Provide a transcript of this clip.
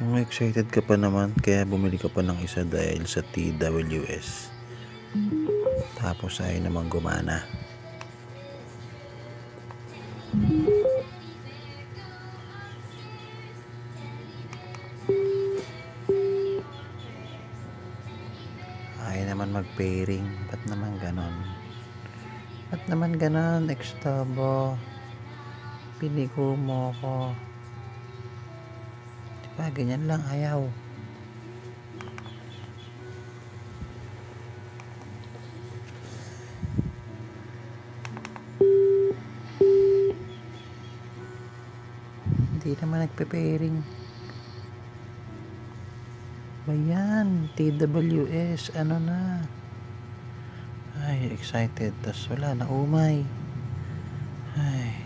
Yung excited ka pa naman kaya bumili ka pa ng isa dahil sa TWS. Tapos ay naman gumana. Ay naman mag-pairing. Ba't naman ganon? Ba't naman ganon, Extabo? Pinigo mo ko. Diba ganyan lang ayaw? Hindi naman nagpe-pairing. Bayan, TWS, ano na? Ay, excited. Tas wala na, umay. Ay.